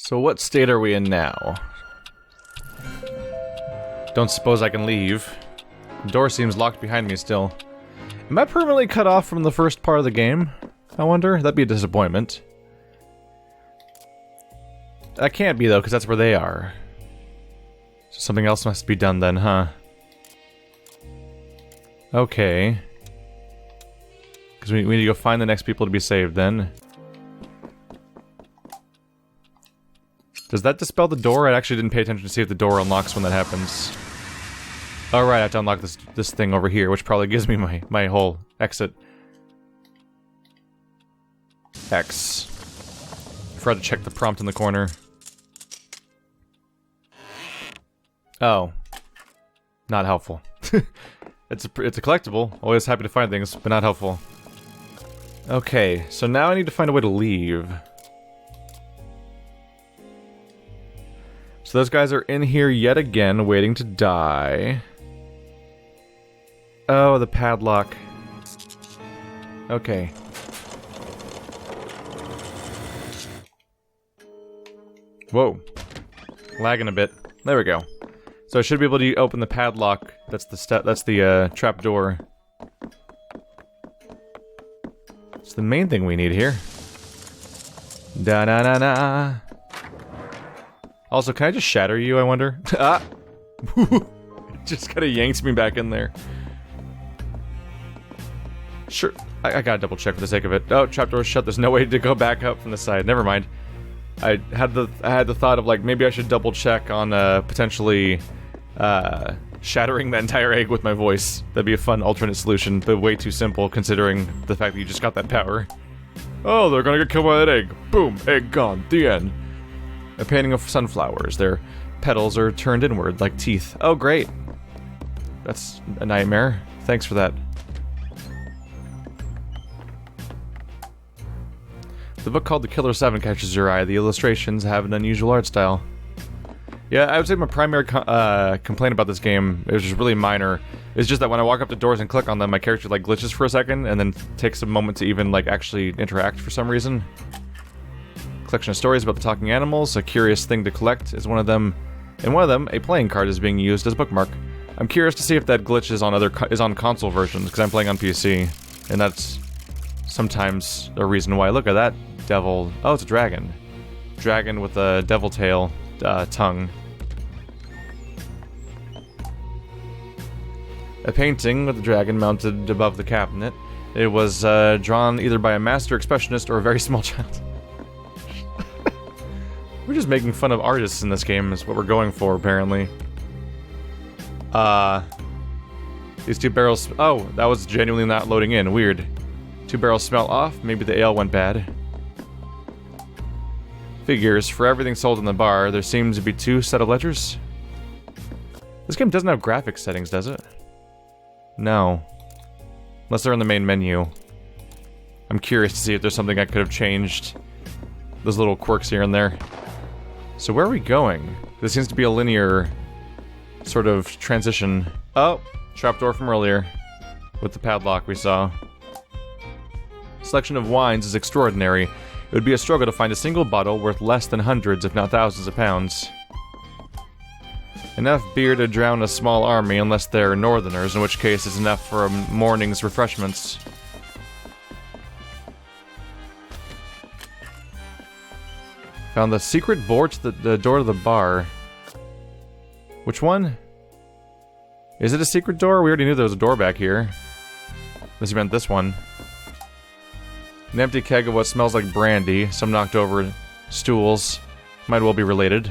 So what state are we in now? Don't suppose I can leave. The door seems locked behind me still. Am I permanently cut off from the first part of the game? I wonder? That'd be a disappointment. That can't be though, because that's where they are. So something else must be done then, huh? Okay. Because we need to go find the next people to be saved then. Does that dispel the door? I actually didn't pay attention to see if the door unlocks when that happens. Alright, I have to unlock this thing over here, which probably gives me my whole exit. X. I forgot to check the prompt in the corner. Oh. Not helpful. It's a collectible. Always happy to find things, but not helpful. Okay, so now I need to find a way to leave. So those guys are in here yet again, waiting to die. Oh, the padlock. Okay. Whoa. Lagging a bit. There we go. So I should be able to open the padlock. That's the trap door. It's the main thing we need here. Da-na-na-na. Also, can I just shatter you, I wonder? Ah! It just kinda yanks me back in there. Sure, I gotta double check for the sake of it. Oh, trapdoor's shut, there's no way to go back up from the side. Never mind. I had the thought of, like, maybe I should double check on, potentially, shattering the entire egg with my voice. That'd be a fun alternate solution, but way too simple considering the fact that you just got that power. Oh, they're gonna get killed by that egg. Boom, egg gone, the end. A painting of sunflowers. Their petals are turned inward, like teeth. Oh, great. That's a nightmare. Thanks for that. The book called The Killer 7 catches your eye. The illustrations have an unusual art style. Yeah, I would say my primary complaint about this game, it was just really minor, is just that when I walk up to doors and click on them, my character like glitches for a second, and then takes a moment to even like actually interact for some reason. Collection of stories about the talking animals, a curious thing to collect is one of them. In one of them, a playing card is being used as a bookmark. I'm curious to see if that glitch is on console versions, because I'm playing on PC, and that's sometimes a reason why. Look at that devil. Oh, it's a dragon. Dragon with a devil tail tongue. A painting with the dragon mounted above the cabinet. It was drawn either by a master expressionist or a very small child. We're just making fun of artists in this game is what we're going for, apparently. These two barrels... Oh, that was genuinely not loading in. Weird. Two barrels smell off. Maybe the ale went bad. Figures. For everything sold in the bar, there seems to be two set of ledgers. This game doesn't have graphics settings, does it? No. Unless they're in the main menu. I'm curious to see if there's something I could have changed. Those little quirks here and there. So where are we going? This seems to be a linear sort of transition. Oh! Trapdoor from earlier. With the padlock we saw. Selection of wines is extraordinary. It would be a struggle to find a single bottle worth less than hundreds, if not thousands of pounds. Enough beer to drown a small army, unless they're northerners, in which case it's enough for a morning's refreshments. Found the secret board to the door to the bar. Which one? Is it a secret door? We already knew there was a door back here. Unless you meant this one. An empty keg of what smells like brandy. Some knocked over stools. Might well be related.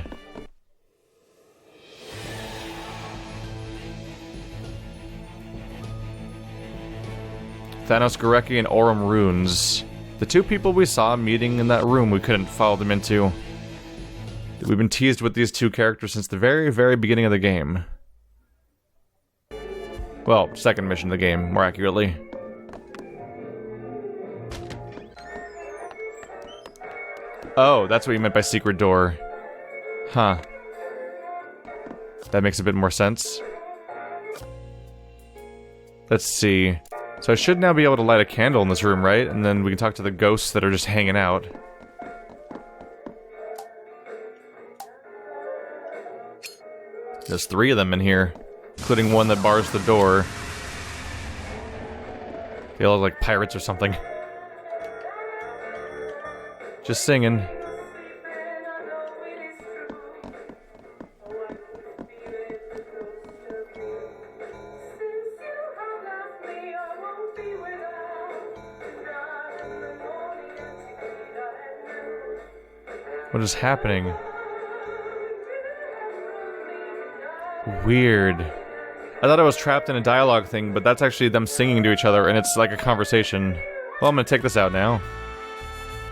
Thanos Gorecki and Aurum runes. The two people we saw meeting in that room we couldn't follow them into. We've been teased with these two characters since the very, very beginning of the game. Well, second mission of the game, more accurately. Oh, that's what you meant by secret door. Huh. That makes a bit more sense. Let's see. So I should now be able to light a candle in this room, right? And then we can talk to the ghosts that are just hanging out. There's 3 of them in here, including one that bars the door. They look like pirates or something. Just singing. What is happening? Weird. I thought I was trapped in a dialogue thing, but that's actually them singing to each other, and it's like a conversation. Well, I'm gonna take this out now.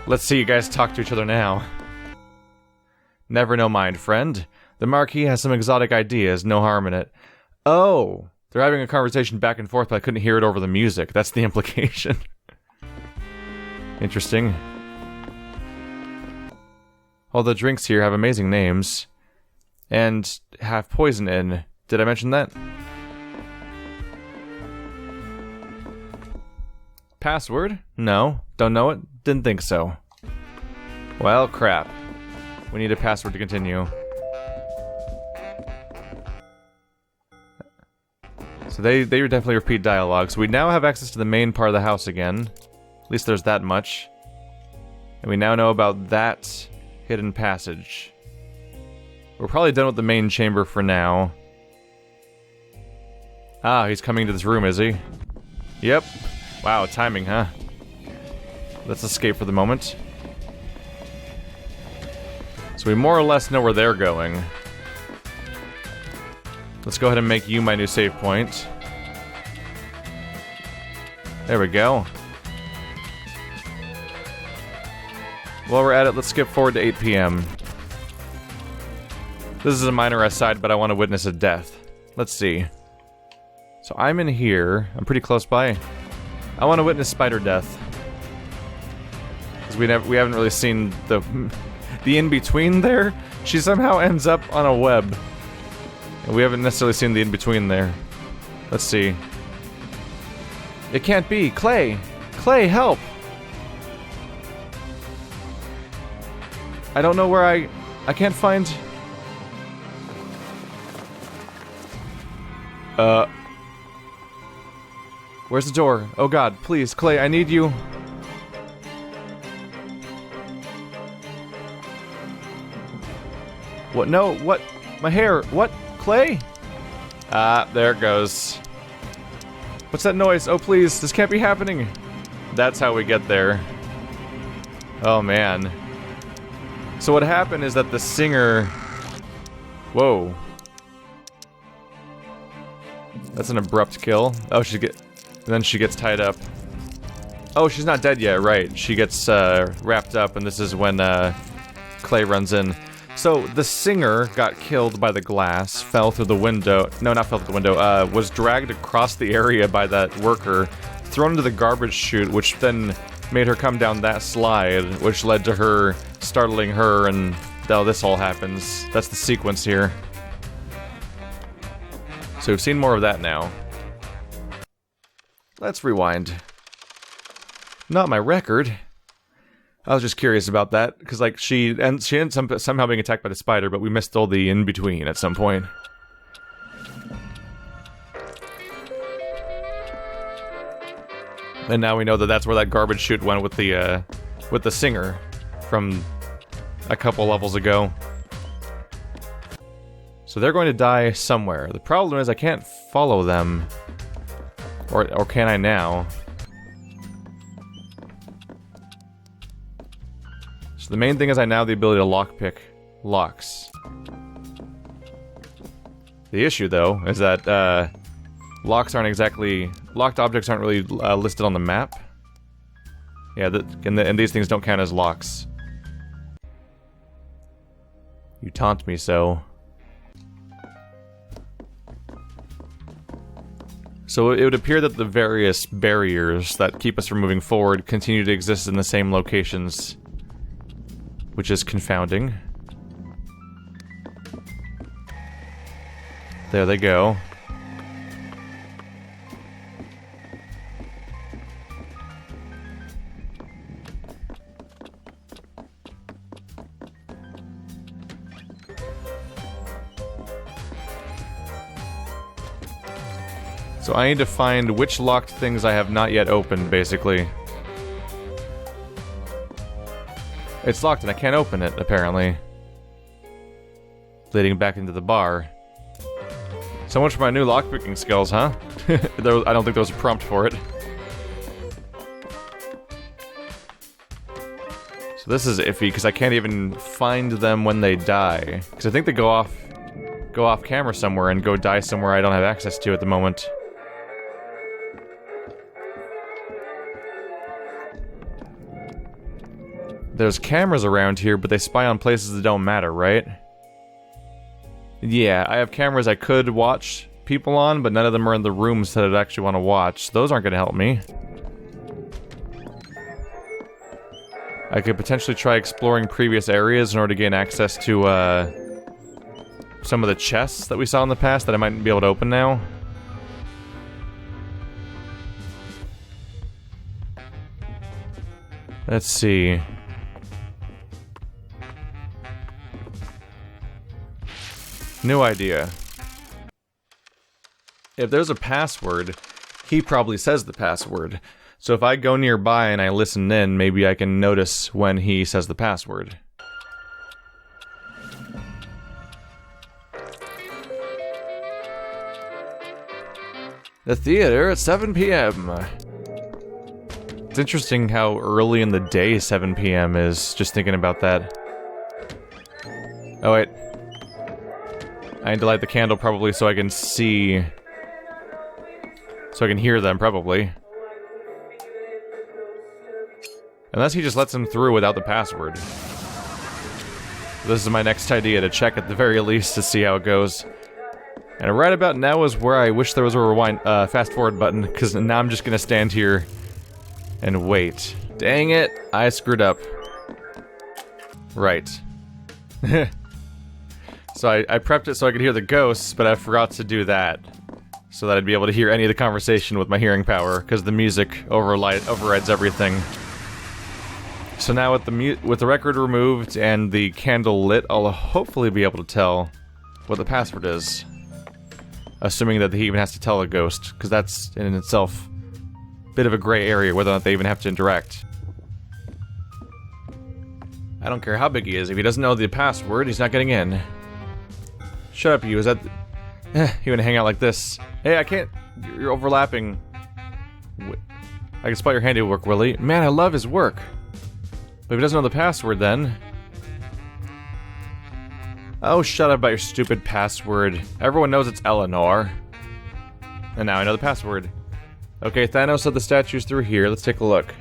Let's see you guys talk to each other now. Never no mind, friend. The Marquis has some exotic ideas, no harm in it. Oh! They're having a conversation back and forth, but I couldn't hear it over the music. That's the implication. Interesting. All the drinks here have amazing names. And have poison in. Did I mention that? Password? No. Don't know it? Didn't think so. Well, crap. We need a password to continue. So they definitely repeat dialogue. So we now have access to the main part of the house again. At least there's that much. And we now know about that hidden passage. We're probably done with the main chamber for now. Ah, he's coming to this room, is he? Yep. Wow, timing, huh? Let's escape for the moment. So we more or less know where they're going. Let's go ahead and make you my new save point. There we go. While we're at it, let's skip forward to 8 p.m. This is a minor aside, but I want to witness a death. Let's see. So I'm in here. I'm pretty close by. I want to witness spider death. Because we haven't really seen the in-between there. She somehow ends up on a web. And we haven't necessarily seen the in-between there. Let's see. It can't be. Clay! Clay, help! I don't know where I can't find... Where's the door? Oh god, please, Clay, I need you. What? No, what? My hair, what? Clay? Ah, there it goes. What's that noise? Oh please, this can't be happening. That's how we get there. Oh man. So what happened is that the singer... Whoa. That's an abrupt kill. Oh, then she gets tied up. Oh, she's not dead yet, right. She gets wrapped up, and this is when Clay runs in. So, the singer got killed by the glass, fell through the window. No, not fell through the window. Was dragged across the area by that worker, thrown into the garbage chute, which then made her come down that slide, which led to her startling her, and now this all happens. That's the sequence here. So we've seen more of that now. Let's rewind. Not my record. I was just curious about that, because like she ends up somehow being attacked by the spider, but we missed all the in-between at some point. And now we know that that's where that garbage chute went with the singer from a couple levels ago. So they're going to die somewhere. The problem is I can't follow them. Or can I now? So the main thing is I now have the ability to lockpick locks. The issue, though, is that locked objects aren't really listed on the map. Yeah, and these things don't count as locks. You taunt me so. So it would appear that the various barriers that keep us from moving forward continue to exist in the same locations, which is confounding. There they go. So I need to find which locked things I have not yet opened, basically. It's locked and I can't open it, apparently. Leading back into the bar. So much for my new lockpicking skills, huh? I don't think there was a prompt for it. So this is iffy, because I can't even find them when they die. Because I think they go off camera somewhere and go die somewhere I don't have access to at the moment. There's cameras around here, but they spy on places that don't matter, right? Yeah, I have cameras I could watch people on, but none of them are in the rooms that I'd actually want to watch. Those aren't going to help me. I could potentially try exploring previous areas in order to gain access to, some of the chests that we saw in the past that I might be able to open now. Let's see. No idea. If there's a password, he probably says the password. So if I go nearby and I listen in, maybe I can notice when he says the password. The theater at 7 p.m. It's interesting how early in the day 7 p.m. is, just thinking about that. Oh wait. I need to light the candle probably so I can see... so I can hear them, probably. Unless he just lets them through without the password. This is my next idea, to check at the very least to see how it goes. And right about now is where I wish there was a rewind, fast forward button, because now I'm just gonna stand here and wait. Dang it, I screwed up. Right. So I prepped it so I could hear the ghosts, but I forgot to do that. So that I'd be able to hear any of the conversation with my hearing power, because the music overrides everything. So now with the record removed and the candle lit, I'll hopefully be able to tell what the password is. Assuming that he even has to tell a ghost, because that's in itself a bit of a gray area, whether or not they even have to interact. I don't care how big he is, if he doesn't know the password, he's not getting in. Shut up, you. Is that... you wanna hang out like this? Hey, I can't... You're overlapping. I can spot your handiwork, Willie. Man, I love his work. But if he doesn't know the password, then... Oh, shut up about your stupid password. Everyone knows it's Eleanor. And now I know the password. Okay, Thanos said the statue's through here. Let's take a look.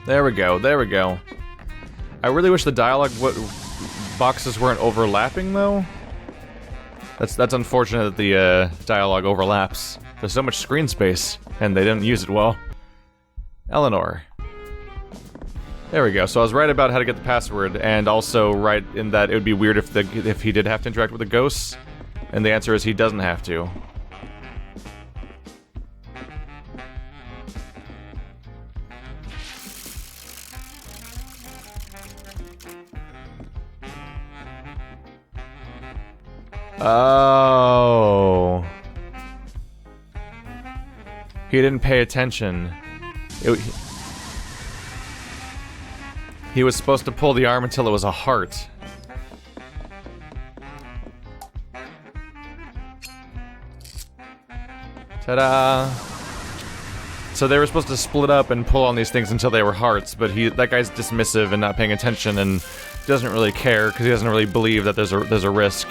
There we go, there we go. I really wish the dialogue boxes weren't overlapping, though. That's unfortunate that the dialogue overlaps. There's so much screen space, and they didn't use it well. Eleanor. There we go. So I was right about how to get the password, and also right in that it would be weird if he did have to interact with the ghosts, and the answer is he doesn't have to. Oh. He didn't pay attention. He was supposed to pull the arm until it was a heart. Ta-da! So they were supposed to split up and pull on these things until they were hearts, but that guy's dismissive and not paying attention and doesn't really care because he doesn't really believe that there's a risk.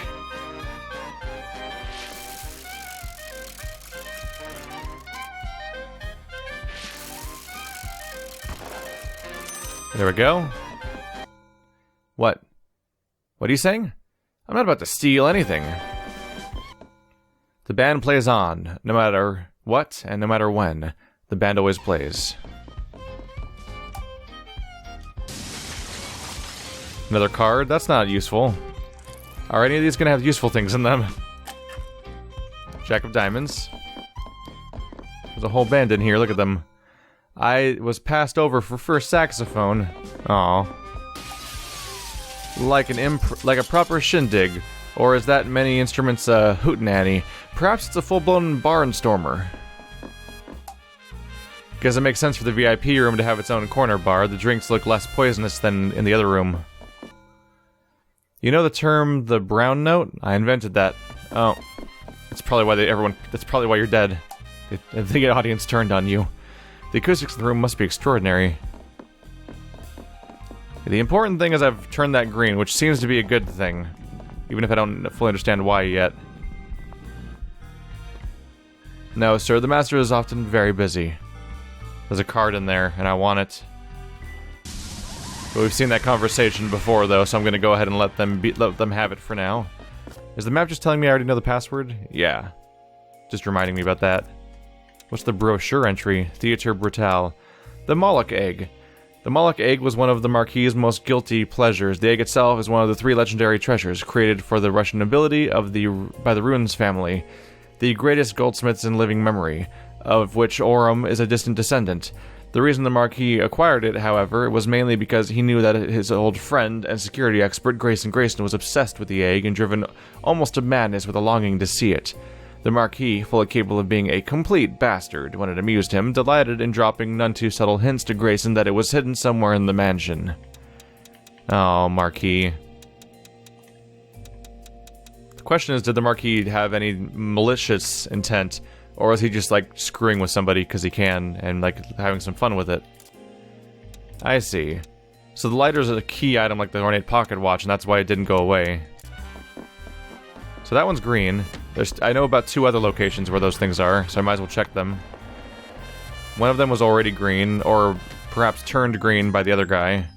There we go. What? What are you saying? I'm not about to steal anything. The band plays on, no matter what and no matter when. The band always plays. Another card? That's not useful. Are any of these gonna have useful things in them? Jack of Diamonds. There's a whole band in here, look at them. I was passed over for first saxophone. Aw. Like a proper shindig. Or is that many instruments a hootenanny? Perhaps it's a full-blown barnstormer. Guess it makes sense for the VIP room to have its own corner bar. The drinks look less poisonous than in the other room. You know the term, the brown note? I invented that. Oh. That's probably why that's probably why you're dead. The audience turned on you. The acoustics in the room must be extraordinary. The important thing is I've turned that green, which seems to be a good thing. Even if I don't fully understand why yet. No, sir, the master is often very busy. There's a card in there, and I want it. But we've seen that conversation before, though, so I'm gonna go ahead and let them have it for now. Is the map just telling me I already know the password? Yeah. Just reminding me about that. What's the brochure entry? Theater Brutale. The Moloch Egg. The Moloch Egg was one of the Marquis's most guilty pleasures. The egg itself is one of the 3 legendary treasures created for the Russian nobility by the Runes family, the greatest goldsmiths in living memory, of which Aurum is a distant descendant. The reason the Marquis acquired it, however, was mainly because he knew that his old friend and security expert Grayson was obsessed with the egg and driven almost to madness with a longing to see it. The Marquis, fully capable of being a complete bastard when it amused him, delighted in dropping none too subtle hints to Grayson that it was hidden somewhere in the mansion. Oh, Marquis. The question is, did the Marquis have any malicious intent, or was he just, like, screwing with somebody because he can, and, like, having some fun with it? I see. So the lighter's a key item like the ornate pocket watch, and that's why it didn't go away. So that one's green. I know about 2 other locations where those things are, so I might as well check them. One of them was already green, or perhaps turned green by the other guy.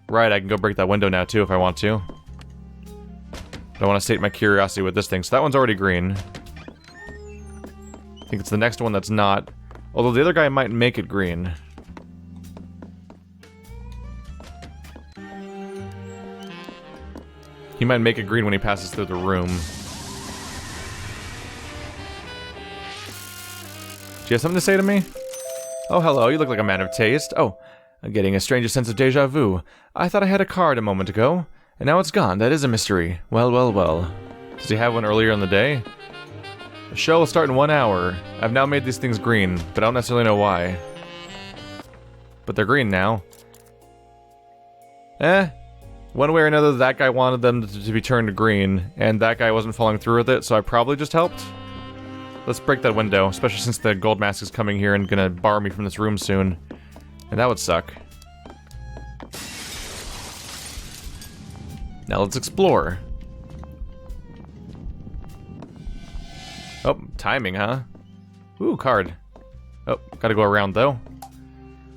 Right, I can go break that window now too if I want to. But I want to state my curiosity with this thing, so that one's already green. I think it's the next one that's not. Although the other guy might make it green. He might make it green when he passes through the room. Do you have something to say to me? Oh, hello, you look like a man of taste. Oh, I'm getting a strange sense of deja vu. I thought I had a card a moment ago, and now it's gone. That is a mystery. Well, well, well. Does he have one earlier in the day? The show will start in 1 hour. I've now made these things green, but I don't necessarily know why. But they're green now. One way or another, that guy wanted them to be turned to green, and that guy wasn't following through with it, so I probably just helped. Let's break that window, especially since the gold mask is coming here and gonna bar me from this room soon. And that would suck. Now let's explore. Oh, timing, huh? Ooh, card. Oh, gotta go around, though.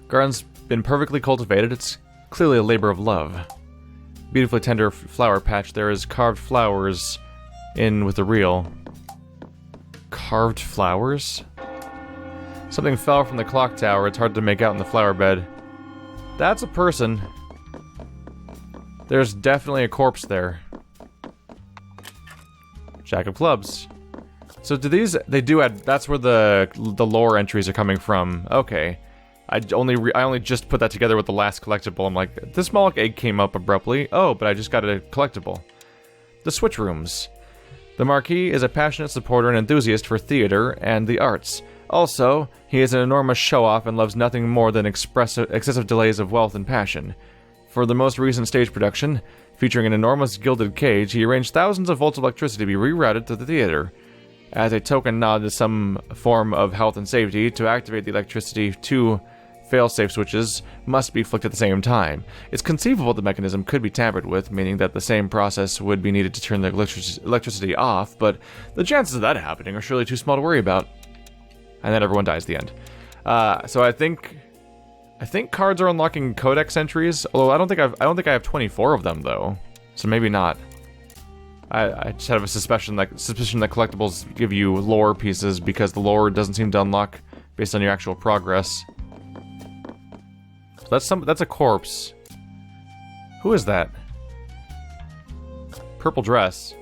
Garden's been perfectly cultivated. It's clearly a labor of love. Beautifully tender flower patch. There is carved flowers in with the reel. Carved flowers? Something fell from the clock tower. It's hard to make out in the flower bed. That's a person. There's definitely a corpse there. Jack of clubs. So do these, they do add, that's where the lore entries are coming from. Okay. I only just put that together with the last collectible. I'm like, this Moloch egg came up abruptly. Oh, but I just got a collectible. The switch rooms. The Marquis is a passionate supporter and enthusiast for theater and the arts. Also, he is an enormous show-off and loves nothing more than excessive delays of wealth and passion. For the most recent stage production, featuring an enormous gilded cage, he arranged thousands of volts of electricity to be rerouted to the theater. As a token nod to some form of health and safety, to activate the electricity, 2 fail-safe switches must be flicked at the same time. It's conceivable the mechanism could be tampered with, meaning that the same process would be needed to turn the electricity off, but the chances of that happening are surely too small to worry about. And then everyone dies at the end. So I think cards are unlocking codex entries, although I don't think I have 24 of them though. So maybe not. I just have a suspicion that collectibles give you lore pieces because the lore doesn't seem to unlock based on your actual progress. So that's a corpse. Who is that? Purple dress.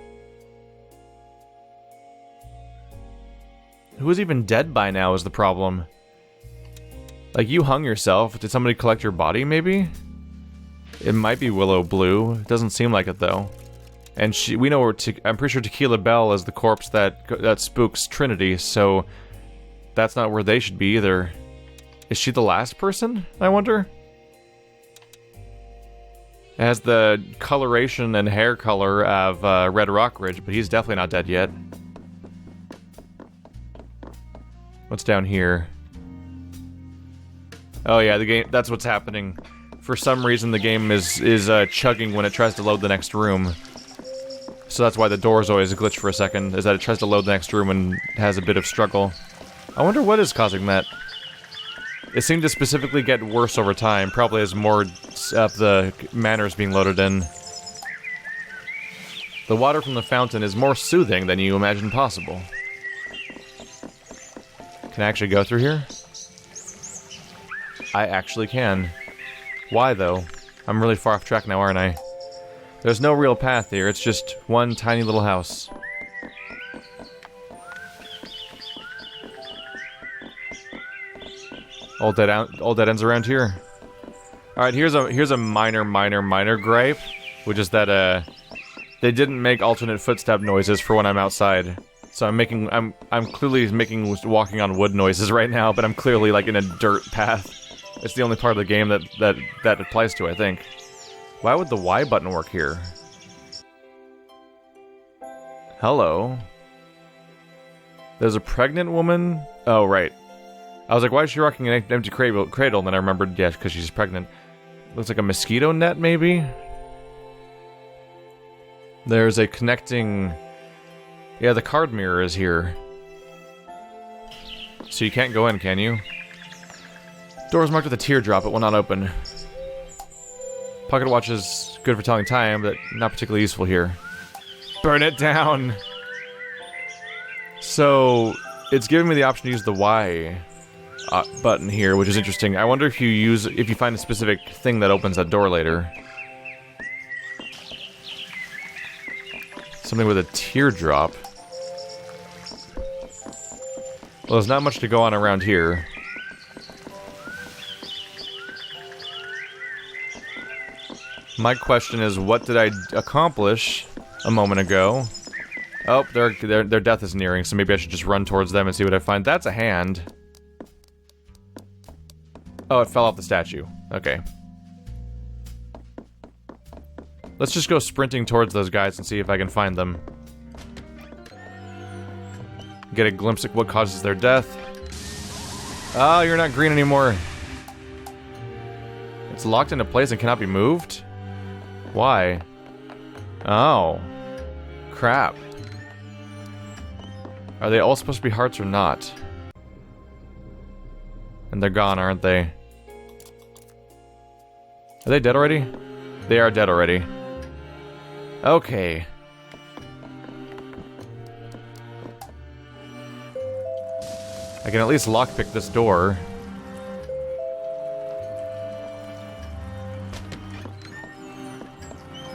Who is even dead by now is the problem. Like, you hung yourself. Did somebody collect your body, maybe? It might be Willow Blue. It doesn't seem like it, though. And we know I'm pretty sure Tequila Bell is the corpse that spooks Trinity, so that's not where they should be either. Is she the last person, I wonder? It has the coloration and hair color of Red Rockridge, but he's definitely not dead yet. What's down here? Oh yeah, the game. That's what's happening. For some reason, the game is chugging when it tries to load the next room. So that's why the door's always a glitch for a second, is that it tries to load the next room and has a bit of struggle. I wonder what is causing that. It seemed to specifically get worse over time, probably as more of the manor is being loaded in. The water from the fountain is more soothing than you imagined possible. Can I actually go through here? I actually can. Why, though? I'm really far off track now, aren't I? There's no real path here, it's just one tiny little house. All dead ends around here. Alright, here's a minor gripe, which is that, they didn't make alternate footstep noises for when I'm outside. So I'm clearly making walking on wood noises right now, but I'm clearly, like, in a dirt path. It's the only part of the game that applies to, I think. Why would the Y button work here? Hello. There's a pregnant woman? Oh, right. I was like, why is she rocking an empty cradle? And then I remembered, yeah, because she's pregnant. Looks like a mosquito net, maybe? There's a connecting... Yeah, the card mirror is here. So you can't go in, can you? Door's marked with a teardrop, it will not open. Pocket watch is good for telling time, but not particularly useful here. Burn it down! So, it's giving me the option to use the Y button here, which is interesting. I wonder if you find a specific thing that opens that door later. Something with a teardrop. Well, there's not much to go on around here. My question is, what did I accomplish a moment ago? Oh, their death is nearing, so maybe I should just run towards them and see what I find. That's a hand. Oh, it fell off the statue. Okay. Let's just go sprinting towards those guys and see if I can find them. Get a glimpse at what causes their death. Oh, you're not green anymore. It's locked into place and cannot be moved? Why? Oh. Crap. Are they all supposed to be hearts or not? And they're gone, aren't they? Are they dead already? They are dead already. Okay. I can at least lockpick this door.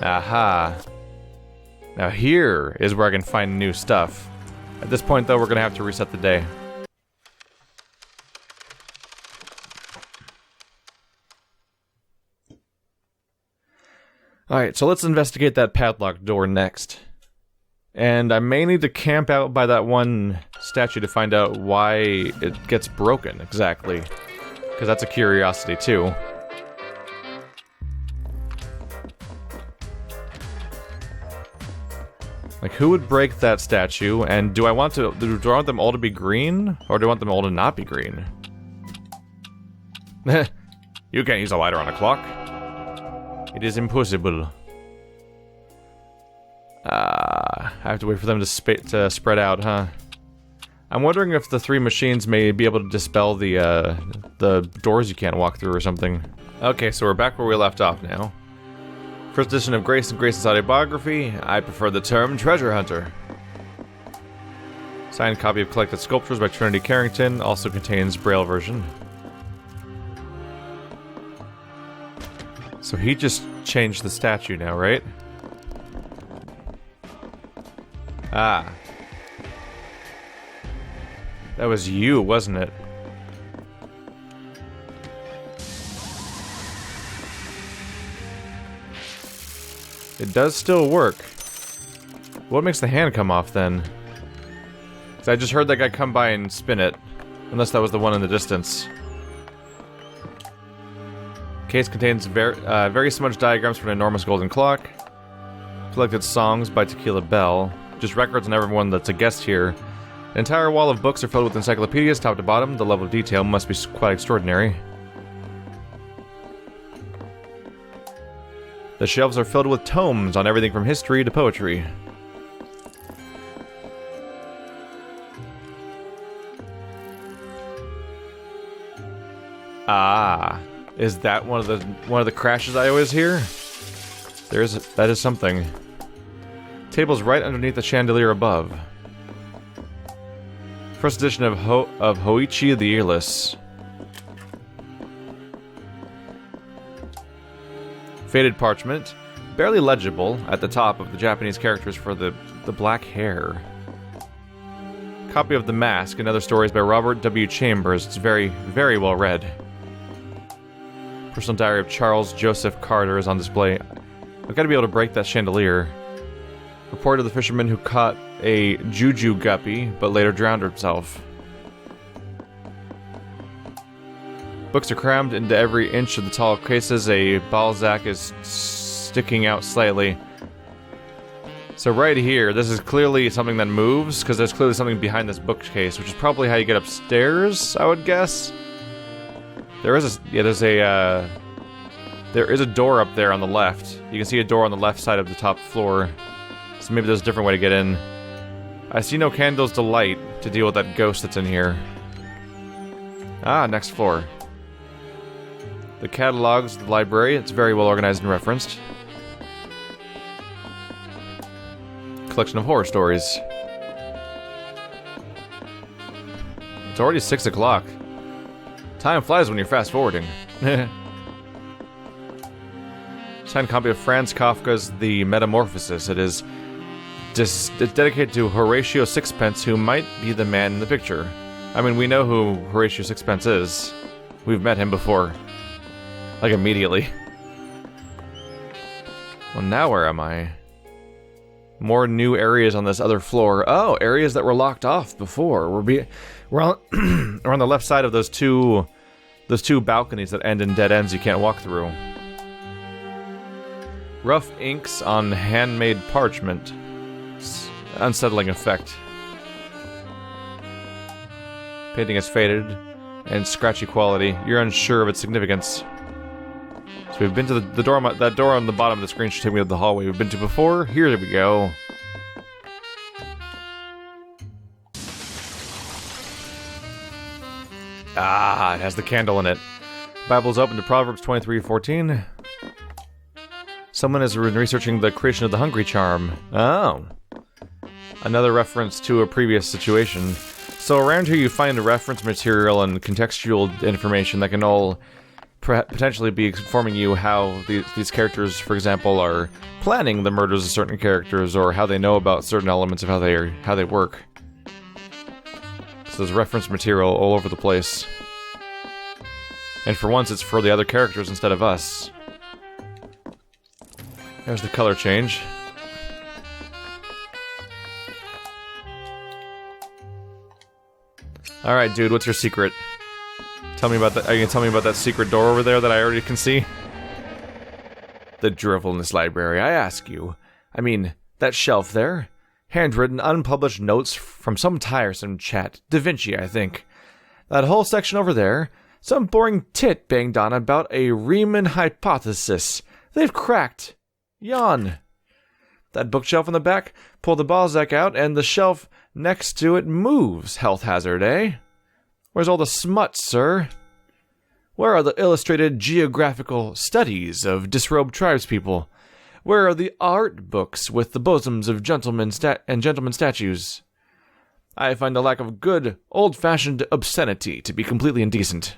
Aha. Now here is where I can find new stuff. At this point, though, we're gonna have to reset the day. Alright, so let's investigate that padlocked door next. And I may need to camp out by that one statue to find out why it gets broken, exactly. Because that's a curiosity, too. Like, who would break that statue, and do I want them all to be green, or do I want them all to not be green? You can't use a lighter on a clock. It is impossible. I have to wait for them to spread out, huh? I'm wondering if the three machines may be able to dispel the doors you can't walk through or something. Okay, so we're back where we left off now. First edition of Grace and Grace's autobiography. I prefer the term treasure hunter. Signed copy of Collected Sculptures by Trinity Carrington. Also contains Braille version. So he just changed the statue now, right? Ah. That was you, wasn't it? It does still work. What makes the hand come off then? 'Cause I just heard that guy come by and spin it. Unless that was the one in the distance. Case contains very smudged diagrams for an enormous golden clock. Collected songs by Tequila Bell. Just records on everyone that's a guest here. An entire wall of books are filled with encyclopedias, top to bottom. The level of detail must be quite extraordinary. The shelves are filled with tomes on everything from history to poetry. Ah, is that one of the crashes I always hear? That is something. Table's right underneath the chandelier above. First edition of Hoichi the Earless. Faded parchment, barely legible at the top of the Japanese characters for the black hair. Copy of The Mask and Other Stories by Robert W. Chambers. It's very, very well read. Personal diary of Charles Joseph Carter is on display. I've got to be able to break that chandelier. Report of the fisherman who caught a juju guppy, but later drowned himself. Books are crammed into every inch of the tall cases. A Balzac is sticking out slightly. So right here, this is clearly something that moves, because there's clearly something behind this bookcase, which is probably how you get upstairs, I would guess. There is a door up there on the left. You can see a door on the left side of the top floor. So maybe there's a different way to get in. I see no candles to light to deal with that ghost that's in here. Ah, next floor. The catalogs of the library, it's very well organized and referenced. Collection of horror stories. It's already 6 o'clock. Time flies when you're fast forwarding. Signed copy of Franz Kafka's The Metamorphosis. It is it's dedicated to Horatio Sixpence, who might be the man in the picture. I mean, we know who Horatio Sixpence is. We've met him before. Like, immediately. Well, now where am I? More new areas on this other floor. Oh, areas that were locked off before. We're on, we're on the left side of those two balconies that end in dead ends you can't walk through. Rough inks on handmade parchment. Unsettling effect. Painting is faded and scratchy quality. You're unsure of its significance. So we've been to the door. That door on the bottom of the screen should take me to the hallway we've been to before. Here we go. Ah, it has the candle in it. Bible's open to Proverbs 23:14. Someone has been researching the creation of the hungry charm. Oh. Another reference to a previous situation. So around here you find reference material and contextual information that can all potentially be informing you how these characters, for example, are planning the murders of certain characters, or how they know about certain elements of how they work. So there's reference material all over the place. And for once, it's for the other characters instead of us. There's the color change. Alright, dude, what's your secret? Tell me about that. Are you gonna tell me about that secret door over there that I already can see? The drivel in this library, I ask you. I mean, that shelf there? Handwritten, unpublished notes from some tiresome chat. Da Vinci, I think. That whole section over there? Some boring tit banged on about a Riemann hypothesis. They've cracked. Yawn. That bookshelf in the back? Pull the Balzac out, and the shelf next to it moves. Health hazard, eh? Where's all the smut, sir? Where are the illustrated geographical studies of disrobed tribespeople? Where are the art books with the bosoms of gentlemen and gentlemen statues? I find a lack of good, old-fashioned obscenity to be completely indecent.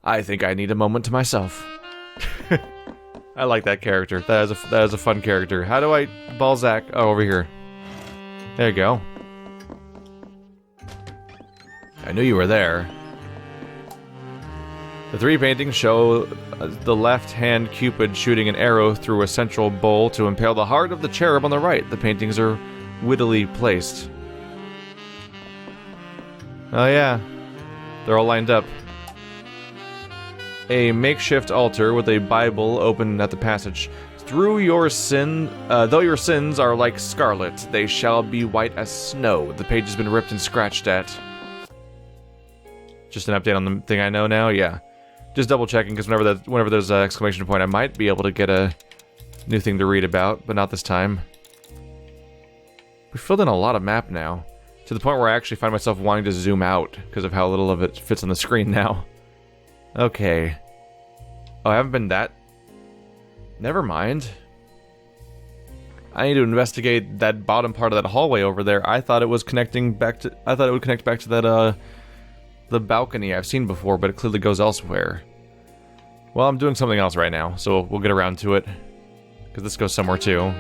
I think I need a moment to myself. I like that character. That is a fun character. How do I... Balzac... Oh, over here. There you go. I knew you were there. The three paintings show the left-hand Cupid shooting an arrow through a central bowl to impale the heart of the cherub on the right. The paintings are wittily placed. Oh yeah, they're all lined up. A makeshift altar with a Bible open at the passage. Though your sins are like scarlet, they shall be white as snow. The page has been ripped and scratched at. Just an update on the thing I know now? Yeah. Just double checking, because whenever there's an exclamation point, I might be able to get a new thing to read about, but not this time. We filled in a lot of map now, to the point where I actually find myself wanting to zoom out, because of how little of it fits on the screen now. Okay. Oh, I haven't been that... Never mind. I need to investigate that bottom part of that hallway over there. I thought it was connecting back to... I thought it would connect back to that, the balcony I've seen before, but it clearly goes elsewhere. Well, I'm doing something else right now, so we'll get around to it. Because this goes somewhere too.